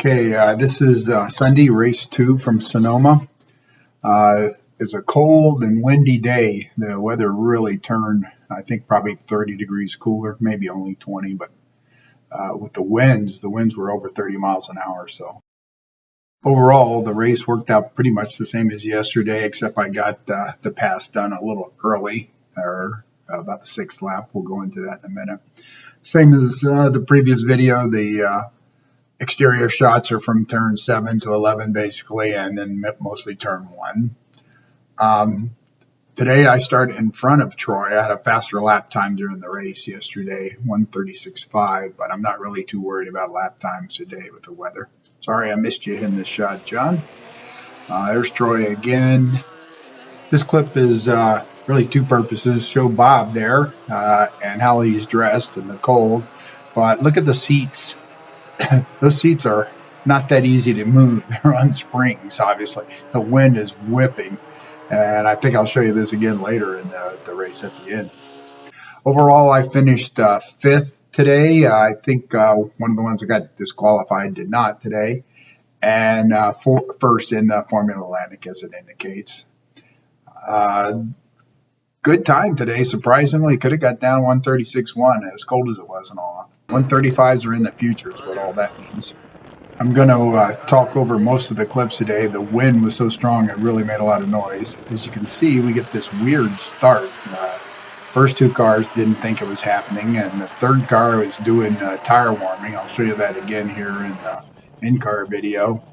Okay, this is Sunday, race 2 from Sonoma. It's a cold and windy day. The weather really turned, I think probably 30 degrees cooler, maybe only 20, but with the winds were over 30 miles an hour. So overall, the race worked out pretty much the same as yesterday, except I got the pass done a little early, or about the 6th lap. We'll go into that in a minute. Same as the previous video, the exterior shots are from turn 7 to 11 basically, and then mostly turn 1. Today I started in front of Troy. I had a faster lap time during the race yesterday, 1:36.5, but I'm not really too worried about lap times today with the weather. Sorry I missed you in this shot, John. There's Troy again. This clip is really two purposes. Show Bob there and how he's dressed in the cold, but look at the seats. Those seats are not that easy to move. They're on springs, obviously. The wind is whipping, and I think I'll show you this again later in the race at the end. Overall, I finished 5th today. I think one of the ones that got disqualified did not today, and first in the Formula Atlantic, as it indicates. Good time today, surprisingly. Could have got down 1:36.1, as cold as it was and all. 1:35s are in the future is what all that means. I'm going to talk over most of the clips today. The wind was so strong it really made a lot of noise. As you can see, we get this weird start. First two cars didn't think it was happening, and the third car was doing tire warming. I'll show you that again here in the in-car video.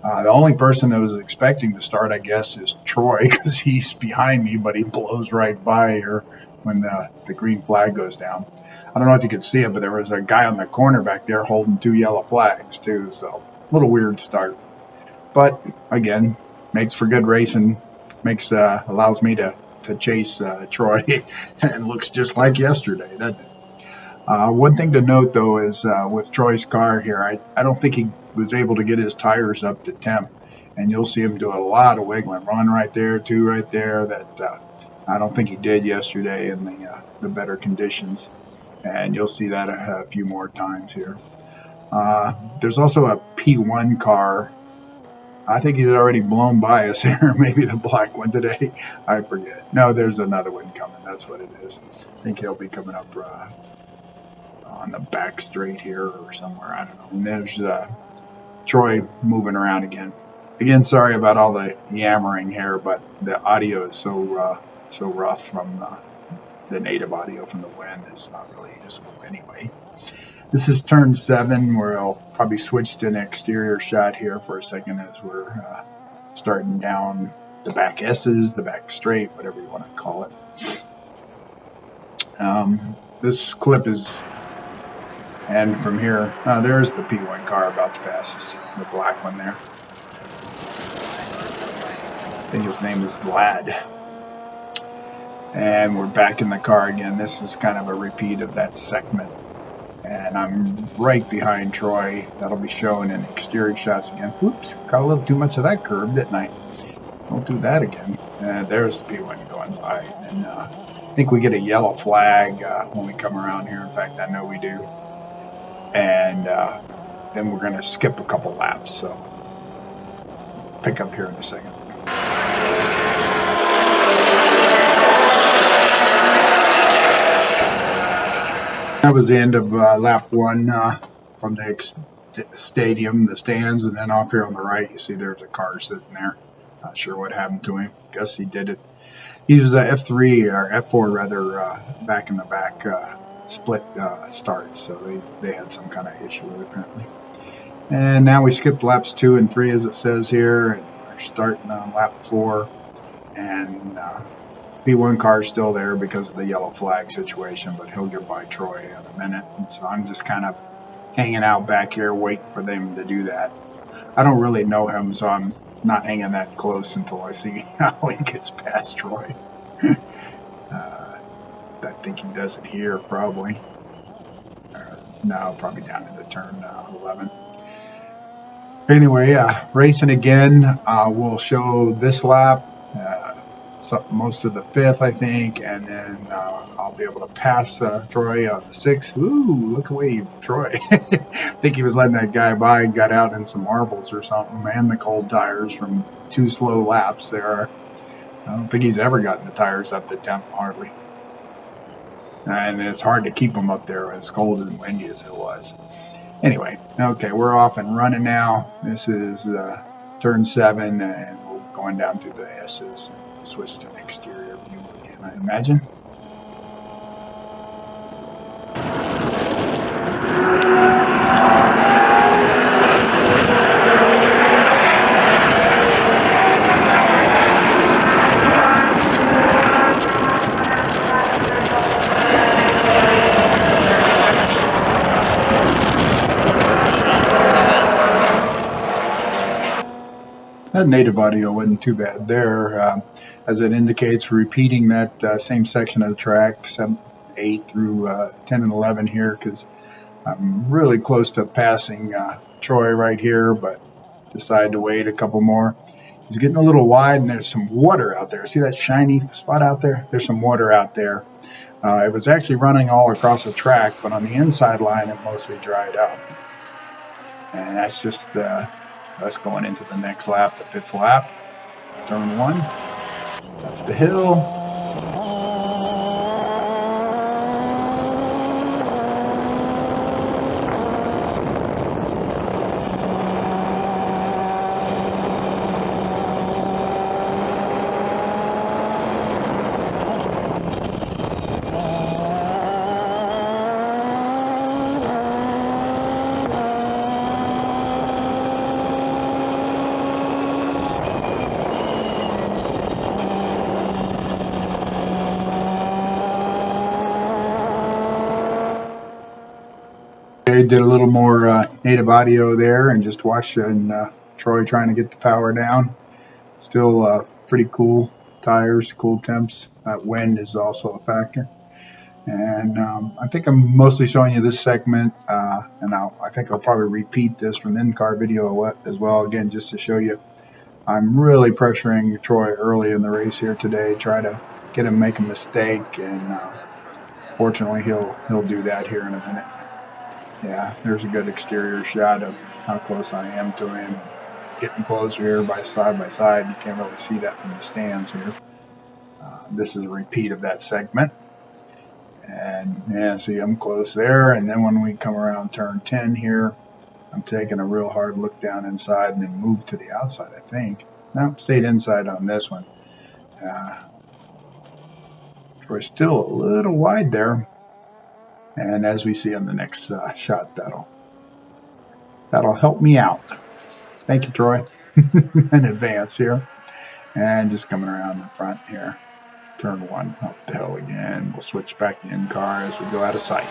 The only person that was expecting to start, I guess, is Troy, because he's behind me, but he blows right by here when the green flag goes down. I don't know if you could see it, but there was a guy on the corner back there holding 2 yellow flags too, so a little weird start. But again, makes for good racing, allows me to chase Troy, and looks just like yesterday, doesn't it? One thing to note, though, is with Troy's car here, I don't think he was able to get his tires up to temp, and you'll see him do a lot of wiggling. One right there, 2 right there, that I don't think he did yesterday in the better conditions, and you'll see that a few more times here. There's also a P1 car. I think he's already blown by us here, maybe the black one today. I forget. No, there's another one coming. That's what it is. I think he'll be coming up on the back straight here or somewhere. I don't know. And there's Troy moving around again. Again, sorry about all the yammering here, but the audio is so rough from the native audio from the wind. It's not really usable anyway. This is turn 7, where I'll probably switch to an exterior shot here for a second as we're starting down the back S's, the back straight, whatever you want to call it. This clip is, and from here, there's the P1 car about to pass us, the black one there. I think his name is Vlad. And we're back in the car again. This is kind of a repeat of that segment. And I'm right behind Troy. That'll be shown in exterior shots again. Whoops, got a little too much of that curve, didn't I? Don't do that again. There's the P1 going by. And I think we get a yellow flag when we come around here. In fact, I know we do. And then we're going to skip a couple laps. So pick up here in a second. That was the end of lap 1 from the stadium, the stands, and then off here on the right, you see there's a car sitting there. Not sure what happened to him. Guess he did it. He was F3 or F4 rather, back in the back split start, so they had some kind of issue with it apparently. And now we skipped laps 2 and 3 as it says here, and we're starting on lap 4, and P1 car is still there because of the yellow flag situation, but he'll get by Troy in a minute. And so I'm just kind of hanging out back here waiting for them to do that. I don't really know him, so I'm not hanging that close until I see how he gets past Troy. I think he does it here probably. No, probably down into turn 11. Anyway, racing again. We'll show this lap. most of the 5th, I think, and then I'll be able to pass Troy on the 6th. Ooh, look away, Troy. I think he was letting that guy by and got out in some marbles or something, and the cold tires from 2 slow laps there. I don't think he's ever gotten the tires up to temp, hardly. And it's hard to keep them up there as cold and windy as it was. Anyway, okay, we're off and running now. This is turn 7, and we're going down through the S's. We'll switch to an exterior view again, I imagine. That native audio wasn't too bad there, as it indicates repeating that same section of the track, 7, 8 through 10 and 11 here, because I'm really close to passing Troy right here, but decided to wait a couple more. He's getting a little wide, and there's some water out there. See that shiny spot out there? There's some water out there. It was actually running all across the track, but on the inside line, it mostly dried up. And that's just us going into the next lap, the 5th lap. Turn 1, up the hill. Did a little more native audio there and just watching Troy trying to get the power down. Still pretty cool tires, cool temps. Wind is also a factor. And I think I'm mostly showing you this segment, and I think I'll probably repeat this from the in-car video as well, again, just to show you. I'm really pressuring Troy early in the race here today, try to get him make a mistake, and fortunately he'll do that here in a minute. Yeah, there's a good exterior shot of how close I am to him. Getting closer here by side. You can't really see that from the stands here. This is a repeat of that segment. And yeah, see, I'm close there. And then when we come around turn 10 here, I'm taking a real hard look down inside and then move to the outside, I think. No, stayed inside on this one. We're still a little wide there. And as we see on the next shot, that'll help me out. Thank you, Troy, in advance here. And just coming around the front here. Turn 1 up the hill again. We'll switch back to in-car as we go out of sight.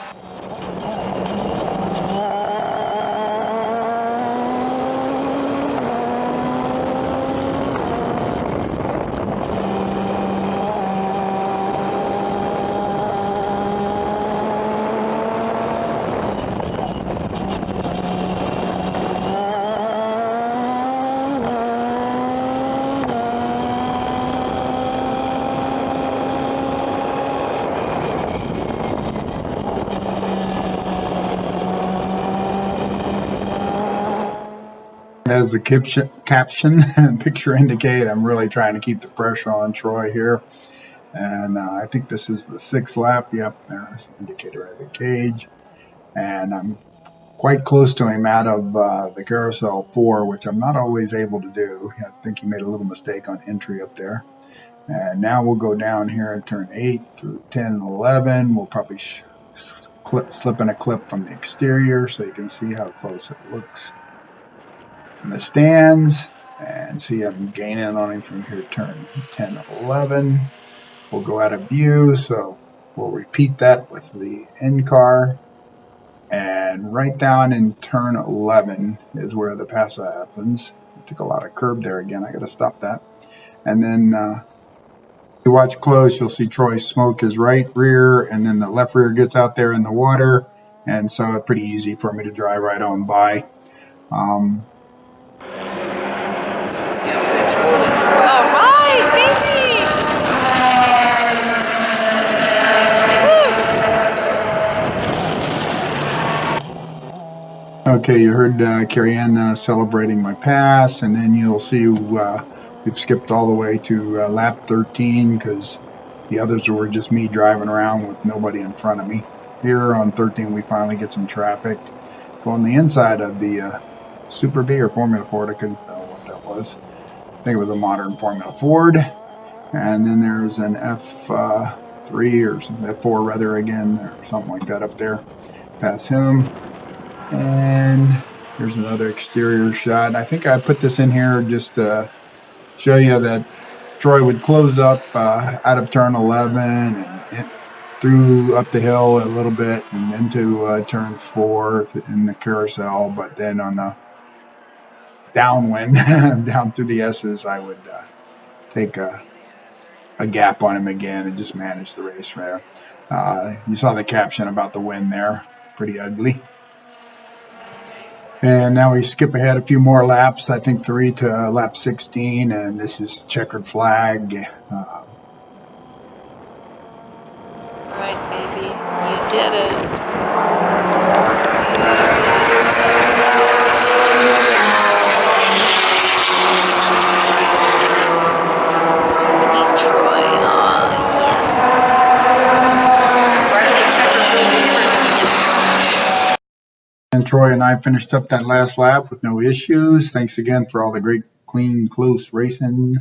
As the caption and picture indicate, I'm really trying to keep the pressure on Troy here. And I think this is the 6th lap. Yep, there's the indicator of the cage. And I'm quite close to him out of the carousel 4, which I'm not always able to do. I think he made a little mistake on entry up there. And now we'll go down here and turn 8 through 10 and 11. We'll probably slip in a clip from the exterior so you can see how close it looks in the stands, and see I'm gaining on him from here, turn 10 and 11. We'll go out of view, so we'll repeat that with the in-car. And right down in turn 11 is where the pass happens. I took a lot of curb there again. I got to stop that. And then if you watch close, you'll see Troy smoke his right rear, and then the left rear gets out there in the water. And so it's pretty easy for me to drive right on by. All right, baby! Okay, you heard Carrie Ann celebrating my pass, and then you'll see we've skipped all the way to lap 13 because the others were just me driving around with nobody in front of me. Here on 13, we finally get some traffic going the inside of the Super B or Formula Ford. I couldn't tell what that was. I think it was a modern Formula Ford. And then there's an F3 or F4 rather again, or something like that up there. Pass him. And here's another exterior shot. I think I put this in here just to show you that Troy would close up out of turn 11 and through up the hill a little bit and into turn 4 in the carousel. But then on the downwind, down through the S's, I would take a gap on him again and just manage the race there. You saw the caption about the wind there. Pretty ugly. And now we skip ahead a few more laps, I think 3 to lap 16, and this is checkered flag. All right, baby, you did it. You did it, baby Troy. Oh, yes. And Troy and I finished up that last lap with no issues. Thanks again for all the great, clean, close racing.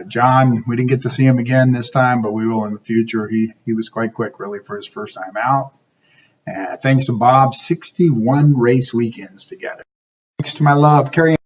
John, we didn't get to see him again this time, but we will in the future. He was quite quick, really, for his first time out. Thanks to Bob, 61 race weekends together. Thanks to my love, Carrie.